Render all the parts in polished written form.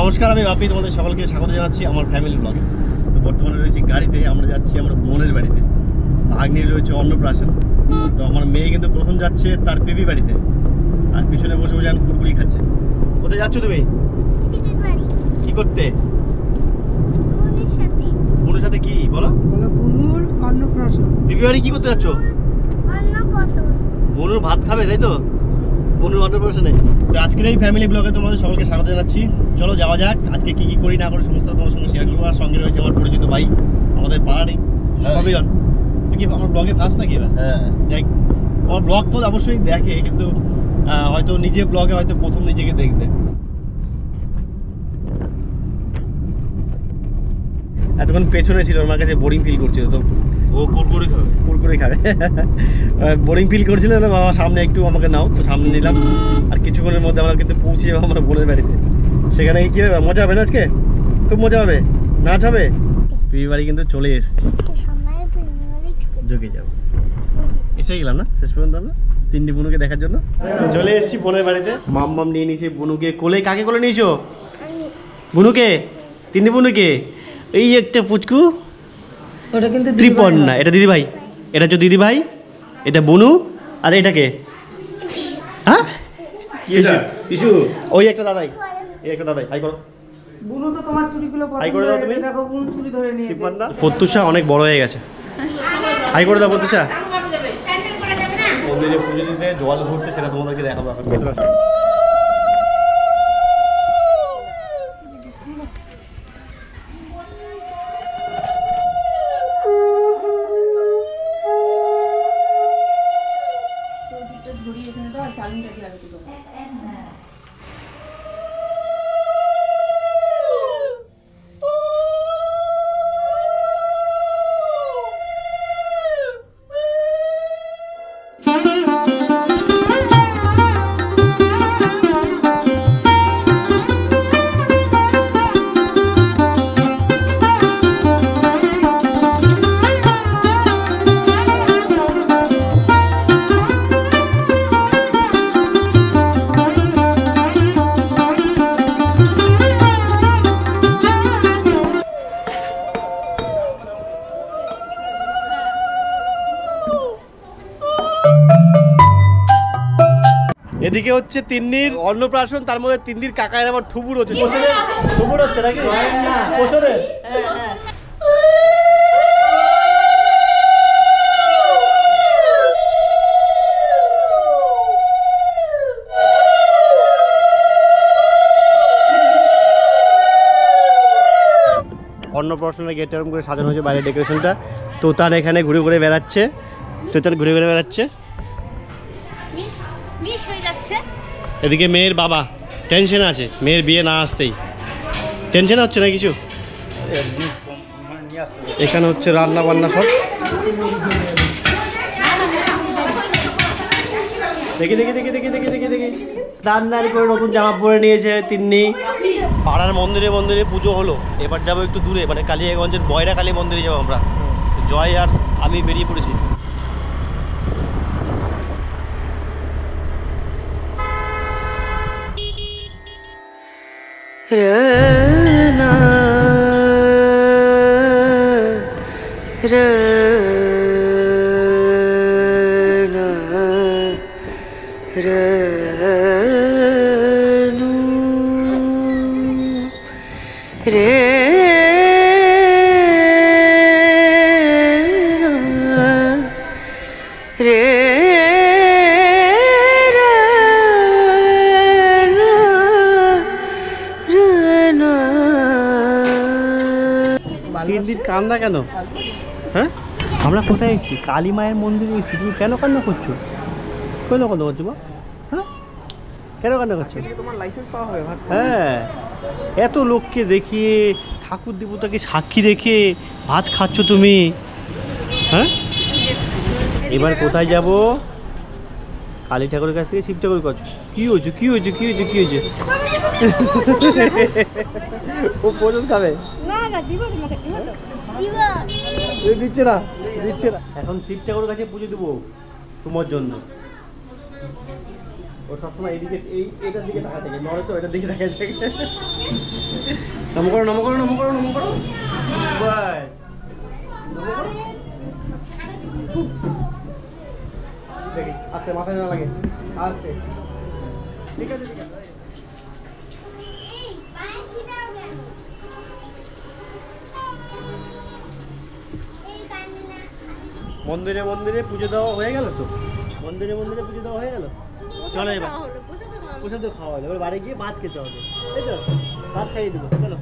নমস্কার, আমি বাপি, তোমাদের সকলকে স্বাগত জানাচ্ছি আমার ফ্যামিলি ব্লগে। তো বর্তমানে রয়েছি গাড়িতে, আমরা যাচ্ছি আমার বোনের বাড়িতে। ভাগ্নির রয়েছে অন্নপ্রাশন। তো আমার মেয়ে কিন্তু প্রথম যাচ্ছে তার বেবি বাড়িতে, আর পিছনে বসে বসে এখন কুড়কুড়ি খাচ্ছে। কোথায় যাচ্ছ তুমি? কি করতে? বোনের সাথে কি বলো? বুনুর অন্নপ্রাশন। বেবি বাড়ি কি করতে যাচ্ছ? বনুর ভাত খাবে, তাই তো? বনুর অন্নপ্রাশনে। তো আজকের এই ফ্যামিলি ব্লগে তোমাদের সকলকে স্বাগত জানাচ্ছি। চলো যাওয়া যাক। আজকে কি কি করি না করি সমস্ত তোমার সঙ্গে শেয়ার করবো। আর সঙ্গে রয়েছে আমার পরিচিত ভাই, আমাদের পাড়ারই সমীরণ। তুই কি আমার ব্লগে ফার্স্ট নাকি এবার? হ্যাঁ, যাই। আমার ব্লগ তো অবশ্যই দেখে, কিন্তু হয়তো নিজে ব্লগে হয়তো প্রথম নিজেকে দেখবে। এতক্ষণ পেছনে ছিল, আমার কাছে বোরিং ফিল করছিল, তো ও কুরকুরে খাবে বোরিং ফিল করছিল। তো বাবা সামনে একটু আমাকে নাও, তো সামনে নিলাম। আর কিছুক্ষণের মধ্যে আমরা কিন্তু পৌঁছে যাবো আমার বোনের বাড়িতে। সেখানে কি হবে? মজা হবে না আজকে? খুব মজা হবে, নাচ হবে। বিয়ে বাড়ি কিন্তু চলে এসেছি, ঢুকে যাবো। এসে গেলাম না শেষ পর্যন্ত আমরা তিনটি বুনুকে দেখার জন্য। চলে এসেছি বোনের বাড়িতে। মাম নিয়ে নিয়েছি বুনুকে কোলে। কাকে কোলে নিয়েছো? বুনুকে, তিনটি বুনুকে। এই একটা পুচকু, ওটা কিন্তু ত্রিপর্ণা। এটা দিদি ভাই, এটা হচ্ছে দিদি ভাই, এটা বুনু, আর এটাকে হ্যাঁ পিছু। ওই একটা দাদাই, এই একটা দাদাই। হাই করো। বুনু তো তোমার চুরিগুলো হাই করে দাও তুমি। দেখো বুনু চুরি ধরে নিয়েছে। ত্রিপর্ণা, প্রত্যুষা অনেক বড় হয়ে গেছে। হাই করে দাও প্রত্যুষা। মন্দিরে পুজো দিতে জল ঘুরতে, সেটা তোমাদেরকে দেখাবো এখন। এদিকে হচ্ছে তিন্নির অন্নপ্রাশন, তার মধ্যে তিন্নির কাকায়ের আবার ঠুবুর হচ্ছে। ঠুবুর হচ্ছে নাকি? বছরে অন্নপ্রাশনের গেট এরকম করে সাজানো হয়েছে, বাইরের ডেকোরেশনটা। তোতান এখানে ঘুরে ঘুরে বেড়াচ্ছে, এদিকে মেয়ের বাবা টেনশন আছে, মেয়ের বিয়ে না আসতেই। টেনশন হচ্ছে না কিছু? এখানে হচ্ছে রান্না বান্না সব। দেখি স্নান করে নতুন জামা পরে নিয়েছে তিন্নি। পাড়ার মন্দিরে পুজো হলো, এবার যাবো একটু দূরে, মানে কালিয়াগঞ্জের বয়রা কালী মন্দিরে যাবো আমরা। জয় আর আমি বেরিয়ে পড়েছি। কান্না কেন? হ্যাঁ, আমরা কোথায় এসেছি? কালী মায়ের মন্দিরে এসেছি। তুমি কেন কান্না করছো? কেন কান্না করছো? হ্যাঁ, কেন কান্না করছো? হ্যাঁ, এত লোককে দেখিয়ে, ঠাকুর দেবতাকে সাক্ষী রেখে ভাত খাচ্ছ তুমি। হ্যাঁ, এবার কোথায় যাব? কালী ঠাকুরের কাছ থেকে শিব ঠাকুরের কাছে। কি হয়েছে? ও পর্যন্ত খাবে না, দিচ্ছে না। এখন শিব ঠাকুরের কাছে পুজো দেবো তোমার জন্য। ও সবসময় এইদিকে এটার দিকে তাকায় থাকে, নড়ে তো এটার দিকে তাকায় থাকে। নম করো নম করো নম করো নম করো, বাই নম করো। দেখি আস্তে, মাথায় না লাগে, আস্তে। ঠিক আছে ঠিক আছে। মন্দিরে মন্দিরে পুজো দেওয়া হয়ে গেল তো, মন্দিরে মন্দিরে পুজো দেওয়া হয়ে গেল। চলো এবার প্রসাদ খাওয়া হলো, এবার বাড়ি গিয়ে ভাত খেতে হবে, তাই তো? ভাত খাইয়ে দেবো, চলো।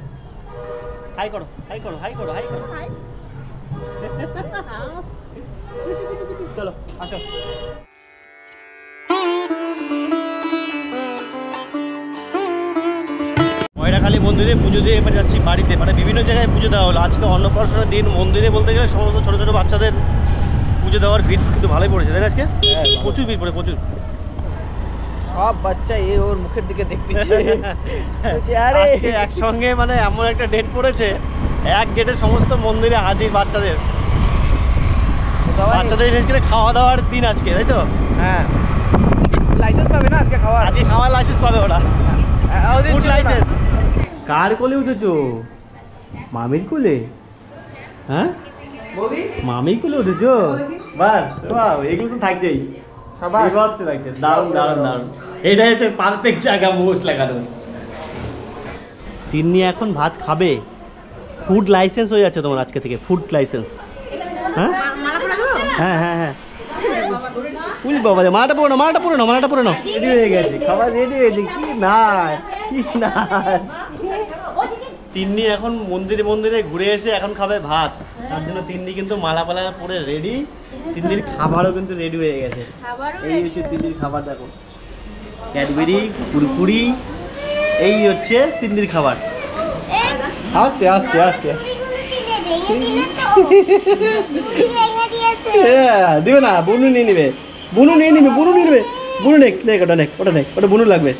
হাই করো হাই করো হাই করো হাই করো, চলো আসো। ময়রাকালী মন্দিরে পুজো দিয়ে এবার যাচ্ছি বাড়িতে। মানে বিভিন্ন জায়গায় পুজো দেওয়া হলো, আজকে অন্নপ্রাশনের দিন। মন্দিরে বলতে গেলে সমস্ত ছোটো ছোটো বাচ্চাদের পুজো দেওয়ার ভিড় কিন্তু ভালোই পড়েছে, তাই না? আজকে প্রচুর ভিড় পড়ে, প্রচুর। সব বাচ্চা ওর মুখের দিকে দেখতেছে। আরে একসঙ্গে মানে এমন একটা ডেট পড়েছে, এক ডেটে সমস্ত মন্দিরে হাজির বাচ্চাদের। বাচ্চাদের বিশেষ করে খাওয়া দাওয়ার দিন আজকে, তাই তো? হ্যাঁ, লাইসেন্স পাবে না আজকে খাওয়ার। আজকে খাওয়ার লাইসেন্স পাবে ওরা, ফুড লাইসেন্স। কার কোলে উঠেছো? মামির কোলে? হ্যাঁ, মামির কোলে উঠেছো? বাস, বাহ, এগুলো তো থাকছেই। লাগছে, দারুণ দারুণ দারুণ। এটাই হচ্ছে পারফেক্ট জায়গা মোস্ট লাগানো। তিন্নি এখন ভাত খাবে। ফুড লাইসেন্স হয়ে যাচ্ছে তোমার আজকে থেকে, ফুড লাইসেন্স। হ্যাঁ হ্যাঁ হ্যাঁ হ্যাঁ, উনি বাবা, মালাটা পুরো না, মালাটা পুরো না, মালাটা পুরো না। রেডি হয়ে গেছে, খাবার রেডি হয়েছে। কি না কি না, তিন্নি এখন মন্দিরে মন্দিরে ঘুরে এসে এখন খাবে ভাত। তার জন্য তিন্নি কিন্তু মালা পালা পরে রেডি। তিন্নির খাবারও কিন্তু রেডি হয়ে গেছে। এই হচ্ছে তিন্নির খাবার, দেখো, ক্যাডবেরি, কুরকুরি, এই হচ্ছে তিন্নির খাবার। আস্তে আস্তে আস্তে, দিবে না, বুনু নিয়ে নিবে, বুনু নিয়ে নিবে, বুনু নিয়ে নিবে, বুনু নেক, নেক ওটা নেক, ওটা নেক, ওটা বুনু লাগবে।